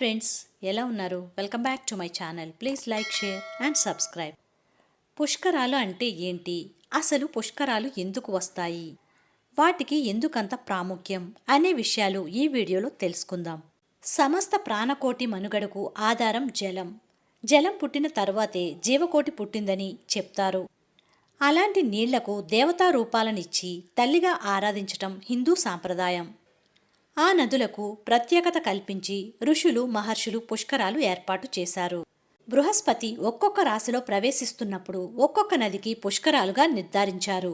Friends, ఎలా ఉన్నారు? Welcome back to my channel. Please like, share and subscribe. పుష్కరాలు అంటే ఏంటి? అసలు పుష్కరాలు ఎందుకు వస్తాయి? వాటికి ఎందుకంత ప్రాముఖ్యం అనే విషయాలు ఈ వీడియోలో తెలుసుకుందాం. సమస్త ప్రాణకోటి మనుగడకు ఆధారం జలం. జలం పుట్టిన తర్వాతే జీవకోటి పుట్టిందని చెప్తారు. అలాంటి నీళ్లకు దేవతా రూపాలనిచ్చి తల్లిగా ఆరాధించటం హిందూ సాంప్రదాయం. ఆ నదులకు ప్రత్యేకత కల్పించి ఋషులు, మహర్షులు పుష్కరాలు ఏర్పాటు చేశారు. బృహస్పతి ఒక్కొక్క రాశిలో ప్రవేశిస్తున్నప్పుడు ఒక్కొక్క నదికి పుష్కరాలుగా నిర్ధారించారు.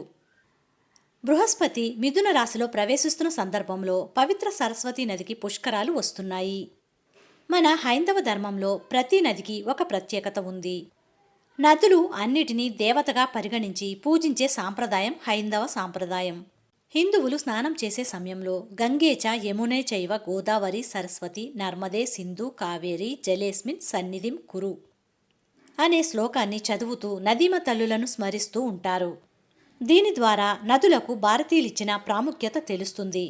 బృహస్పతి మిథున రాశిలో ప్రవేశిస్తున్న సందర్భంలో పవిత్ర సరస్వతి నదికి పుష్కరాలు వస్తున్నాయి. మన హైందవ ధర్మంలో ప్రతి నదికి ఒక ప్రత్యేకత ఉంది. నదులు అన్నిటినీ దేవతగా పరిగణించి పూజించే సాంప్రదాయం హైందవ సాంప్రదాయం. హిందువులు స్నానం చేసే సమయంలో గంగేచ యమునే చైవ గోదావరి సరస్వతి నర్మదే సింధు కావేరి జలేస్మిన్ సన్నిధిం కురు అనే శ్లోకాన్ని చదువుతూ నదీమ తల్లులను స్మరిస్తూ ఉంటారు. దీని ద్వారా నదులకు భారతీయులిచ్చిన ప్రాముఖ్యత తెలుస్తుంది.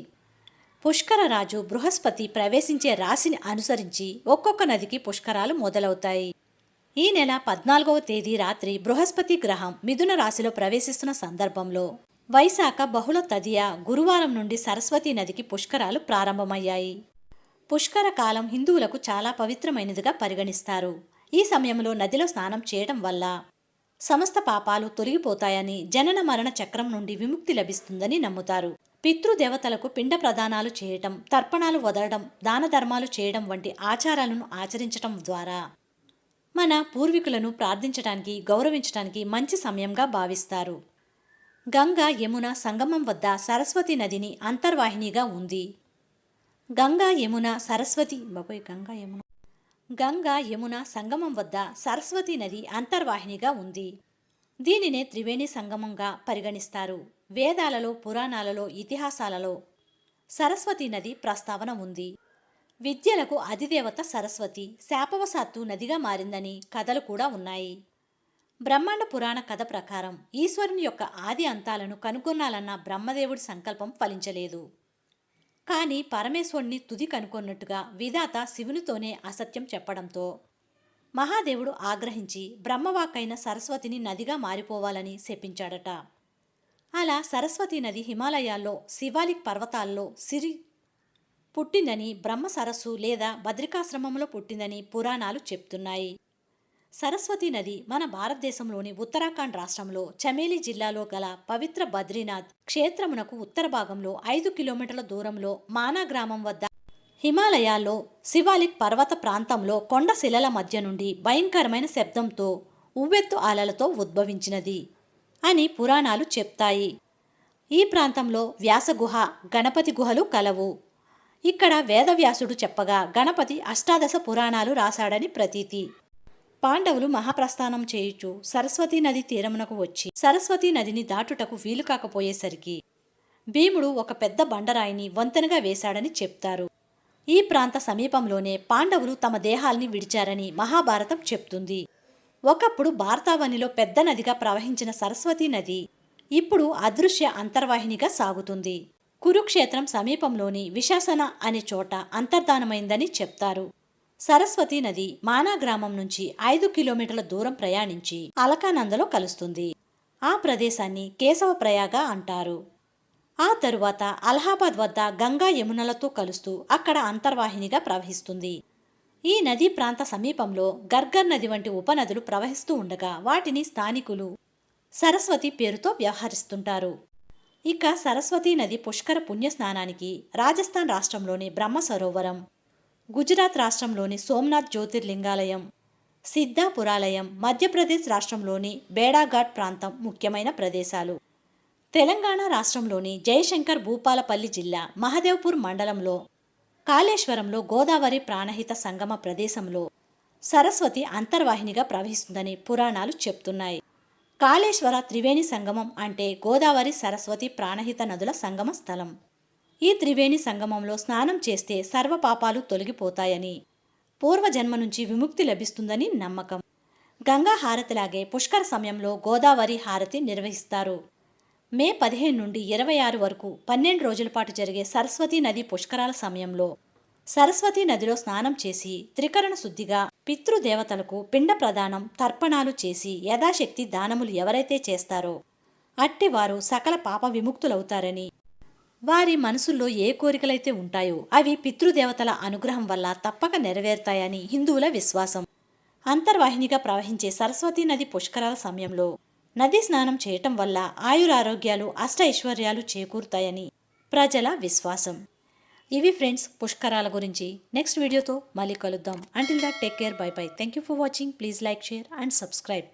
పుష్కర రాజు బృహస్పతి ప్రవేశించే రాశిని అనుసరించి ఒక్కొక్క నదికి పుష్కరాలు మొదలవుతాయి. ఈ నెల 14వ తేదీ రాత్రి బృహస్పతి గ్రహం మిథున రాశిలో ప్రవేశిస్తున్న సందర్భంలో వైశాఖ బహుళ తదియ గురువారం నుండి సరస్వతీ నదికి పుష్కరాలు ప్రారంభమయ్యాయి. పుష్కర కాలం హిందువులకు చాలా పవిత్రమైనదిగా పరిగణిస్తారు. ఈ సమయంలో నదిలో స్నానం చేయడం వల్ల సమస్త పాపాలు తొలగిపోతాయని, జనన మరణ చక్రం నుండి విముక్తి లభిస్తుందని నమ్ముతారు. పితృదేవతలకు పిండ ప్రదానాలు చేయటం, తర్పణాలు వదలడం, దాన ధర్మాలు చేయడం వంటి ఆచారాలను ఆచరించటం ద్వారా మన పూర్వీకులను ప్రార్థించడానికి, గౌరవించడానికి మంచి సమయంగా భావిస్తారు. గంగా యమున సంగమం వద్ద సరస్వతి నదిని అంతర్వాహినిగా ఉంది. గంగా యమున సంగమం వద్ద సరస్వతి నది అంతర్వాహినిగా ఉంది. దీనినే త్రివేణి సంగమంగా పరిగణిస్తారు. వేదాలలో, పురాణాలలో, ఇతిహాసాలలో సరస్వతి నది ప్రస్తావన ఉంది. విద్యలకు అధిదేవత సరస్వతి శాపవశాత్తు నదిగా మారిందని కథలు కూడా ఉన్నాయి. బ్రహ్మాండ పురాణ కథ ప్రకారం ఈశ్వరుని యొక్క ఆది అంతాలను కనుగొనాలన్న బ్రహ్మదేవుడి సంకల్పం ఫలించలేదు. కానీ పరమేశ్వరుని తుది కనుగొన్నట్టుగా విధాత శివునితోనే అసత్యం చెప్పడంతో మహాదేవుడు ఆగ్రహించి బ్రహ్మవాక్కైన సరస్వతిని నదిగా మారిపోవాలని శపించాడట. అలా సరస్వతి నది హిమాలయాల్లో శివాలిక్ పర్వతాల్లో పుట్టిందని, బ్రహ్మ సరస్సు లేదా బద్రికాశ్రమంలో పుట్టిందని పురాణాలు చెప్తున్నాయి. సరస్వతి నది మన భారతదేశంలోని ఉత్తరాఖండ్ రాష్ట్రంలో చమేలి జిల్లాలో గల పవిత్ర బద్రీనాథ్ క్షేత్రమునకు ఉత్తర భాగంలో 5 కిలోమీటర్ల దూరంలో మానా గ్రామం వద్ద హిమాలయాల్లో శివాలిక్ పర్వత ప్రాంతంలో కొండ శిలల మధ్య నుండి భయంకరమైన శబ్దంతో ఉవ్వెత్తు అలలతో ఉద్భవించినది అని పురాణాలు చెప్తాయి. ఈ ప్రాంతంలో వ్యాసగుహ, గణపతి గుహలు కలవు. ఇక్కడ వేదవ్యాసుడు చెప్పగా గణపతి అష్టాదశ పురాణాలు రాశాడని ప్రతీతి. పాండవులు మహాప్రస్థానం చేయుచు సరస్వతీ నది తీరమునకు వచ్చి సరస్వతీ నదిని దాటుటకు వీలు కాకపోయేసరికి భీముడు ఒక పెద్ద బండరాయిని వంతెనగా వేశాడని చెప్తారు. ఈ ప్రాంత సమీపంలోనే పాండవులు తమ దేహాల్ని విడిచారని మహాభారతం చెప్తుంది. ఒకప్పుడు భారతావనిలో పెద్ద నదిగా ప్రవహించిన సరస్వతీ నది ఇప్పుడు అదృశ్య అంతర్వాహినిగా సాగుతుంది. కురుక్షేత్రం సమీపంలోని విశాసన అనే చోట అంతర్ధానమైందని చెప్తారు. సరస్వతీ నది మానా గ్రామం నుంచి 5 కిలోమీటర్ల దూరం ప్రయాణించి అలకానందలో కలుస్తుంది. ఆ ప్రదేశాన్ని కేశవ ప్రయాగ అంటారు. ఆ తరువాత అలహాబాద్ వద్ద గంగా యమునలతో కలుస్తూ అక్కడ అంతర్వాహినిగా ప్రవహిస్తుంది. ఈ నదీ ప్రాంత సమీపంలో గర్గర్ నది వంటి ఉపనదులు ప్రవహిస్తూ ఉండగా వాటిని స్థానికులు సరస్వతి పేరుతో వ్యవహరిస్తుంటారు. ఇక సరస్వతీ నది పుష్కర పుణ్యస్నానానికి రాజస్థాన్ రాష్ట్రంలోని బ్రహ్మ సరోవరం, గుజరాత్ రాష్ట్రంలోని సోమనాథ్ జ్యోతిర్లింగాలయం, సిద్ధాపురాలయం, మధ్యప్రదేశ్ రాష్ట్రంలోని బేడాఘాట్ ప్రాంతం ముఖ్యమైన ప్రదేశాలు. తెలంగాణ రాష్ట్రంలోని జయశంకర్ భూపాలపల్లి జిల్లా మహదేవ్పూర్ మండలంలో కాళేశ్వరంలో గోదావరి ప్రాణహిత సంగమ ప్రదేశంలో సరస్వతి అంతర్వాహినిగా ప్రవహిస్తుందని పురాణాలు చెప్తున్నాయి. కాళేశ్వర త్రివేణి సంగమం అంటే గోదావరి, సరస్వతి ప్రాణహిత నదుల సంగమ స్థలం. ఈ త్రివేణి సంగమంలో స్నానం చేస్తే సర్వ పాపాలు తొలగిపోతాయని, పూర్వజన్మ నుంచి విముక్తి లభిస్తుందని నమ్మకం. గంగా హారతిలాగే పుష్కర సమయంలో గోదావరి హారతి నిర్వహిస్తారు. మే 15 నుండి 26 వరకు 12 రోజుల పాటు జరిగే సరస్వతీ నది పుష్కరాల సమయంలో సరస్వతీ నదిలో స్నానం చేసి త్రికరణ శుద్ధిగా పితృదేవతలకు పిండ ప్రదానం తర్పణాలు చేసి యథాశక్తి దానములు ఎవరైతే చేస్తారో అట్టివారు సకల పాప విముక్తులవుతారని, వారి మనసుల్లో ఏ కోరికలైతే ఉంటాయో అవి పితృదేవతల అనుగ్రహం వల్ల తప్పక నెరవేరుతాయని హిందువుల విశ్వాసం. అంతర్వాహినిగా ప్రవహించే సరస్వతీ నది పుష్కరాల సమయంలో నదీ స్నానం చేయటం వల్ల ఆయురారోగ్యాలు అష్ట ఐశ్వర్యాలు చేకూరుతాయని ప్రజల విశ్వాసం. ఇవి ఫ్రెండ్స్ పుష్కరాల గురించి. నెక్స్ట్ వీడియోతో మళ్ళీ కలుద్దాం. Until that take care, by by. Thank you for watching. Please like, share and subscribe.